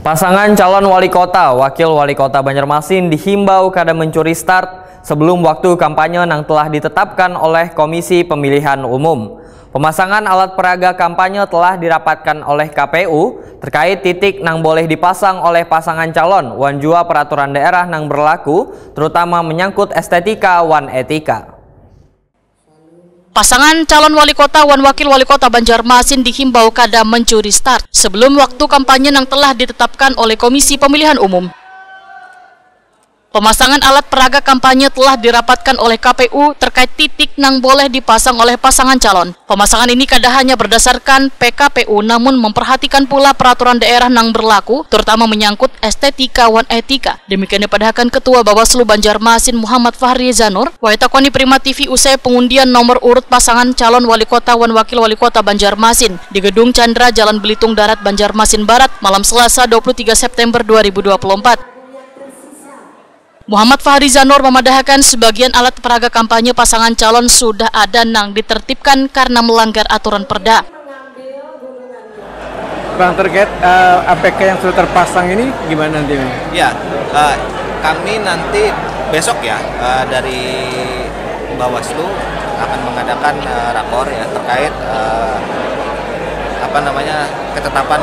Pasangan calon wali kota, wakil wali kota Banjarmasin dihimbau kada mencuri start sebelum waktu kampanye yang telah ditetapkan oleh Komisi Pemilihan Umum. Pemasangan alat peraga kampanye telah dirapatkan oleh KPU terkait titik nang boleh dipasang oleh pasangan calon wan jua peraturan daerah nang berlaku, terutama menyangkut estetika wan etika. Pasangan calon wali kota wan wakil wali kota Banjarmasin dihimbau kada mencuri start sebelum waktu kampanye yang telah ditetapkan oleh Komisi Pemilihan Umum. Pemasangan alat peraga kampanye telah dirapatkan oleh KPU terkait titik nang boleh dipasang oleh pasangan calon. Pemasangan ini kada hanya berdasarkan PKPU namun memperhatikan pula peraturan daerah nang berlaku, terutama menyangkut estetika wan etika. Demikian dipadahkan Ketua Bawaslu Banjarmasin Muhammad Fahri Zanur, Waitakoni Prima TV usai pengundian nomor urut pasangan calon wali kota wan wakil wali kota Banjarmasin di Gedung Chandra Jalan Belitung Darat Banjarmasin Barat malam Selasa 23 September 2024. Muhammad Fahri Zanur memadahkan sebagian alat peraga kampanye pasangan calon sudah ada nang ditertibkan karena melanggar aturan perda. Bang, terkait APK yang sudah terpasang ini gimana nanti? Ya, kami nanti besok ya dari Bawaslu akan mengadakan rakor ya terkait ketetapan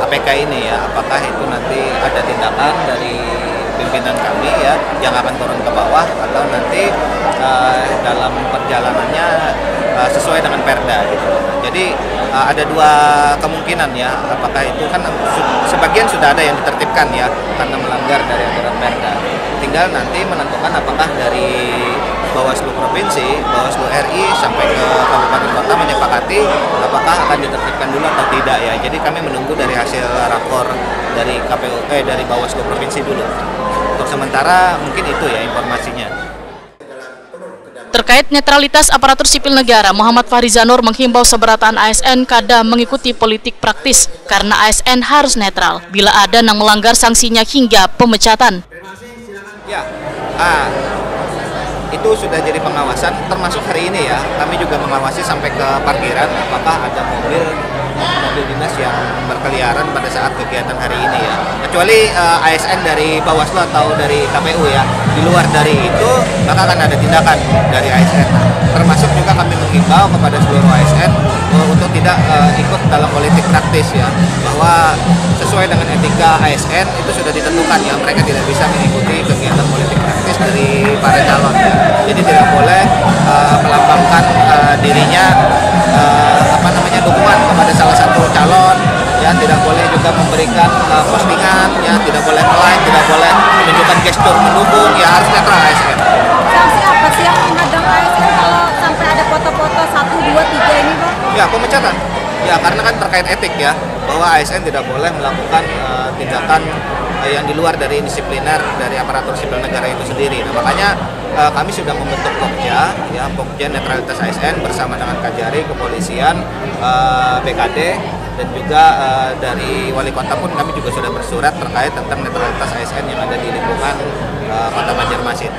APK ini ya, apakah itu nanti ada tindakan dari pimpinan kami ya yang akan turun ke bawah atau nanti dalam perjalanannya sesuai dengan perda gitu. Jadi ada dua kemungkinan ya, apakah itu kan sebagian sudah ada yang ditertibkan ya karena melanggar dari aturan perda. Tinggal nanti menentukan apakah dari Bawaslu Provinsi, Bawaslu RI sampai ke Kabupaten Kota menyepakati apakah akan ditertibkan dulu atau tidak ya. Jadi kami menunggu dari hasil rakor dari dari Bawaslu Provinsi dulu. Untuk sementara mungkin itu ya informasinya. Terkait netralitas aparatur sipil negara, Muhammad Fahri Zanur menghimbau seberataan ASN kada mengikuti politik praktis karena ASN harus netral. Bila ada yang melanggar sanksinya hingga pemecatan. Ya, itu sudah jadi pengawasan termasuk hari ini ya. Kami juga mengawasi sampai ke parkiran apakah ada mobil dinas yang berkeliaran pada saat kegiatan hari ini ya. Kecuali ASN dari Bawaslu atau dari KPU ya. Di luar dari itu maka akan ada tindakan dari ASN. Termasuk juga kami menghimbau kepada seluruh ASN untuk tidak ikut dalam politik praktis ya. Bahwa sesuai dengan etika ASN itu sudah ditentukan ya, mereka tidak bisa mengikuti kegiatan politik praktis dari para calon ya. Jadi tidak boleh melambangkan dirinya dukungan kepada salah satu calon ya, tidak boleh juga memberikan postingan ya, tidak boleh like, tidak boleh menunjukkan gestur mendukung ya, harus netral ASN. Sanksi apa sih yang menghadang ASN kalau sampai ada foto-foto 1, 2, 3 ini Bang? Ya, pemecatan. Ya, karena kan terkait etik ya, bahwa ASN tidak boleh melakukan tindakan yang di luar dari disipliner dari aparatur sipil negara itu sendiri. Nah, makanya kami sudah membentuk Pokja, ya Pokja netralitas ASN bersama dengan Kajari, kepolisian, BKD, dan juga dari wali kota pun kami juga sudah bersurat terkait tentang netralitas ASN yang ada di lingkungan Kota Banjarmasin.